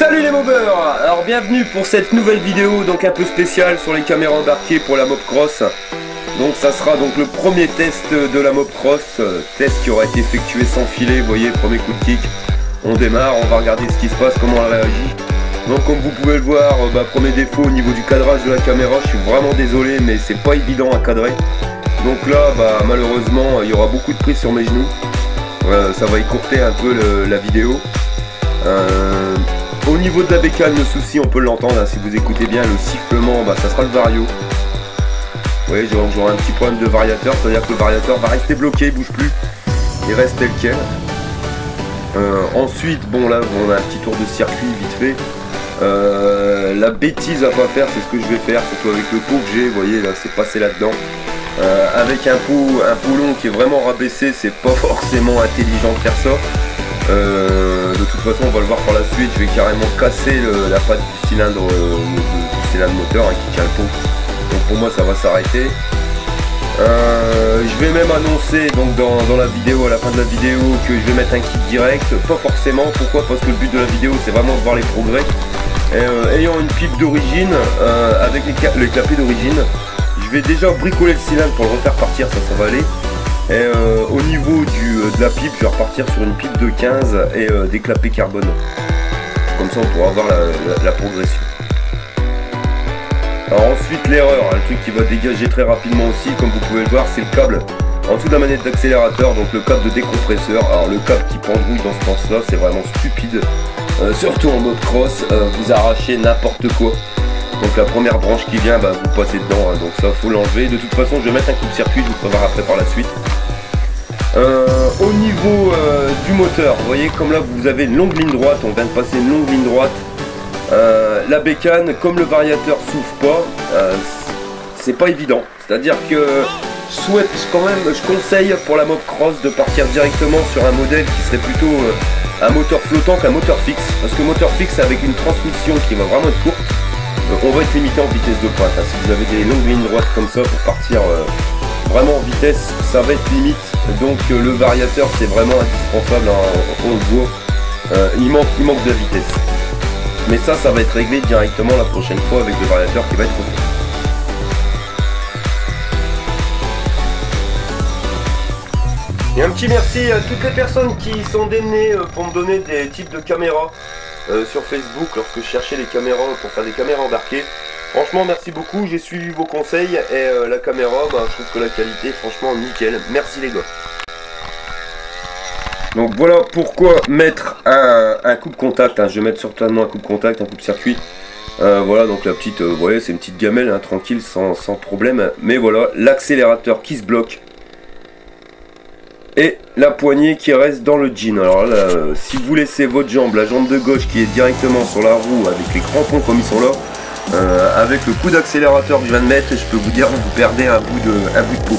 Salut les mobeurs. Alors bienvenue pour cette nouvelle vidéo donc un peu spéciale sur les caméras embarquées pour la Mobcross. Donc ça sera donc le premier test de la Mobcross, test qui aura été effectué sans filet. Vous voyez, premier coup de kick, on démarre, on va regarder ce qui se passe, comment elle réagit. Donc comme vous pouvez le voir, premier défaut au niveau du cadrage de la caméra, je suis vraiment désolé mais c'est pas évident à cadrer. Donc là malheureusement il y aura beaucoup de prise sur mes genoux, ça va écourter un peu la vidéo. Au niveau de la bécane, le souci, on peut l'entendre, hein, si vous écoutez bien, le sifflement, ça sera le vario. Vous voyez, j'aurai un petit problème de variateur, c'est-à-dire que le variateur va rester bloqué, il bouge plus, il reste tel quel. Ensuite, là, on a un petit tour de circuit vite fait. La bêtise à pas faire, c'est ce que je vais faire, surtout avec le pot que j'ai, vous voyez, là, c'est passé là-dedans. Avec un pot long qui est vraiment rabaissé, c'est pas forcément intelligent de faire ça. De toute façon on va le voir par la suite, je vais carrément casser la patte du cylindre, moteur qui tient le pot. Donc pour moi ça va s'arrêter. Je vais même annoncer donc dans la vidéo, à la fin de la vidéo, que je vais mettre un kit direct. Pas forcément, pourquoi? Parce que le but de la vidéo c'est vraiment de voir les progrès. Ayant une pipe d'origine, avec les clapets d'origine, je vais déjà bricoler le cylindre pour le refaire partir, ça va aller. Et au niveau de la pipe, je vais repartir sur une pipe de 15 et des clapets carbone. Comme ça on pourra avoir la progression. Alors ensuite l'erreur, le truc qui va dégager très rapidement aussi, comme vous pouvez le voir, c'est le câble en dessous de la manette d'accélérateur, donc le câble de décompresseur. Alors le câble qui pendouille dans ce sens là, c'est vraiment stupide. Surtout en mode cross, vous arrachez n'importe quoi. Donc la première branche qui vient, vous passez dedans, hein, donc ça faut l'enlever. De toute façon je vais mettre un coupe-circuit, je vous ferai voir après par la suite. Au niveau du moteur, vous voyez comme là vous avez une longue ligne droite, on vient de passer une longue ligne droite. La bécane, comme le variateur s'ouvre pas, c'est pas évident. C'est-à-dire que je conseille pour la Mobcross de partir directement sur un modèle qui serait plutôt un moteur flottant qu'un moteur fixe. Parce que moteur fixe avec une transmission qui va vraiment être courte, on va être limité en vitesse de pointe. Si vous avez des longues lignes droites comme ça pour partir vraiment en vitesse, ça va être limite. Donc le variateur c'est vraiment indispensable, hein, on le voit, il manque de vitesse. Mais ça va être réglé directement la prochaine fois avec le variateur qui va être refait. Et un petit merci à toutes les personnes qui sont démenées pour me donner des types de caméras sur Facebook lorsque je cherchais les caméras pour faire des caméras embarquées. Franchement merci beaucoup, j'ai suivi vos conseils et la caméra, je trouve que la qualité franchement nickel. Merci les gars. Donc voilà pourquoi mettre un coupe-contact, hein. Je vais mettre certainement un coupe-contact, un coupe-circuit. Voilà, donc la petite, vous voyez, c'est une petite gamelle, hein, tranquille, sans problème. Mais voilà, l'accélérateur qui se bloque. Et la poignée qui reste dans le jean. Alors là, si vous laissez votre jambe, la jambe de gauche qui est directement sur la roue avec les crampons comme ils sont là, avec le coup d'accélérateur que je viens de mettre, je peux vous dire vous perdez un bout de peau.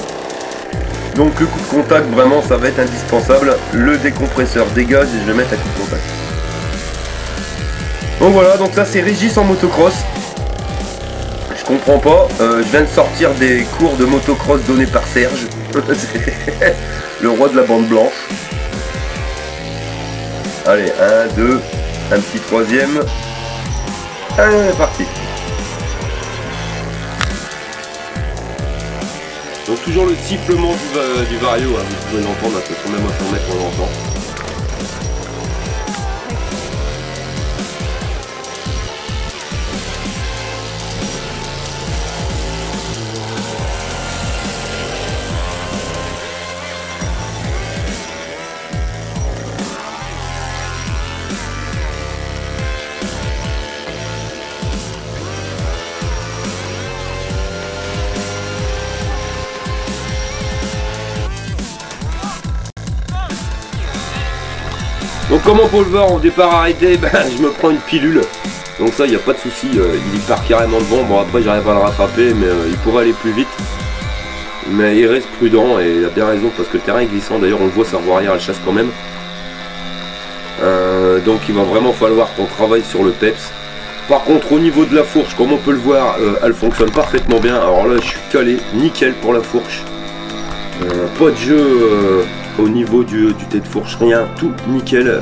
Donc le coup de contact vraiment ça va être indispensable. Le décompresseur dégage et je vais mettre un coup de contact. Donc voilà, donc ça c'est Régis en motocross. Je comprends pas, je viens de sortir des cours de motocross donnés par Serge. Le roi de la bande blanche. Allez, 1, 2, un petit troisième. Allez, parti. Donc toujours le sifflement du vario, hein, vous pouvez l'entendre, parce que même à 100 mètres on l'entend. Donc comme on peut le voir, au départ arrêté, je me prends une pilule. Donc ça, il n'y a pas de souci, il part carrément devant. Bon après j'arrive à le rattraper, mais il pourrait aller plus vite. Mais il reste prudent et il a bien raison parce que le terrain est glissant. D'ailleurs on le voit, sa roue arrière elle chasse quand même. Donc il va vraiment falloir qu'on travaille sur le peps. Par contre au niveau de la fourche, comme on peut le voir, elle fonctionne parfaitement bien. Alors là je suis calé, nickel pour la fourche. Pas de jeu au niveau du tête de fourche, rien, tout nickel.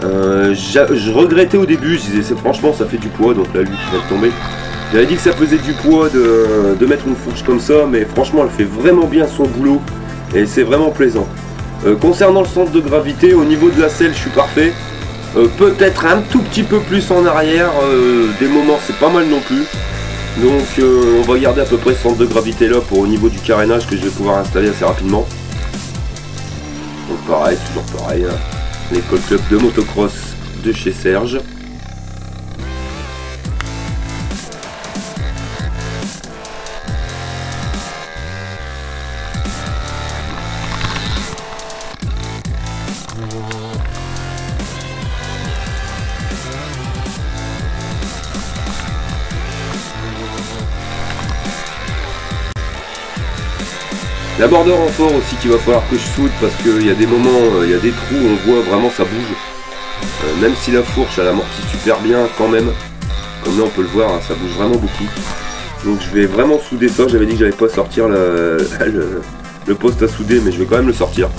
Je regrettais au début, je disais franchement ça fait du poids, donc là lui qui vient de tomber. J'avais dit que ça faisait du poids de mettre une fourche comme ça, mais franchement elle fait vraiment bien son boulot et c'est vraiment plaisant. Concernant le centre de gravité, au niveau de la selle je suis parfait. Peut-être un tout petit peu plus en arrière, des moments c'est pas mal non plus. Donc on va garder à peu près ce centre de gravité là pour au niveau du carénage que je vais pouvoir installer assez rapidement. Donc pareil, toujours pareil, hein. L'école club de motocross de chez Serge. La border renfort aussi qu'il va falloir que je soude parce qu'il y a des moments, il y a des trous où on voit vraiment ça bouge. Même si la fourche elle amortit super bien quand même, comme là on peut le voir, hein, ça bouge vraiment beaucoup. Donc je vais vraiment souder ça, j'avais dit que j'allais pas sortir le poste à souder mais je vais quand même le sortir.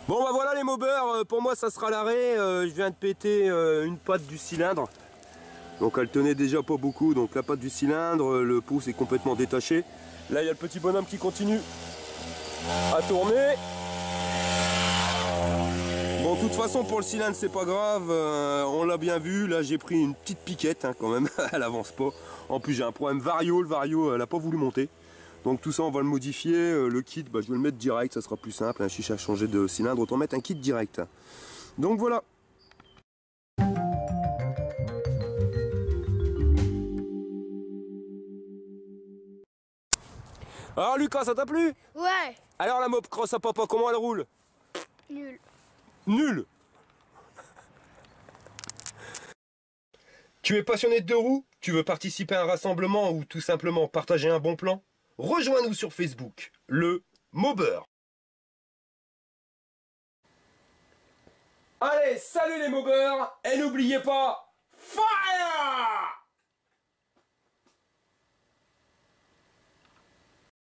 Bon bah voilà les mobers, pour moi ça sera l'arrêt, je viens de péter une patte du cylindre. Donc elle tenait déjà pas beaucoup, donc la patte du cylindre, le pouce est complètement détaché. Là il y a le petit bonhomme qui continue à tourner. Bon de toute façon pour le cylindre c'est pas grave, on l'a bien vu, là j'ai pris une petite piquette hein, quand même, elle avance pas. En plus j'ai un problème vario, le vario elle a pas voulu monter. Donc tout ça on va le modifier, le kit bah, je vais le mettre direct, ça sera plus simple, un chiche à changer de cylindre, autant mettre un kit direct. Donc voilà. Alors Lucas, ça t'a plu? Ouais. Alors la mob cross à papa, comment elle roule? Nul. Nul. Tu es passionné de deux roues? Tu veux participer à un rassemblement ou tout simplement partager un bon plan? Rejoins-nous sur Facebook, le Mober. Allez, salut les Mobers, et n'oubliez pas, fire!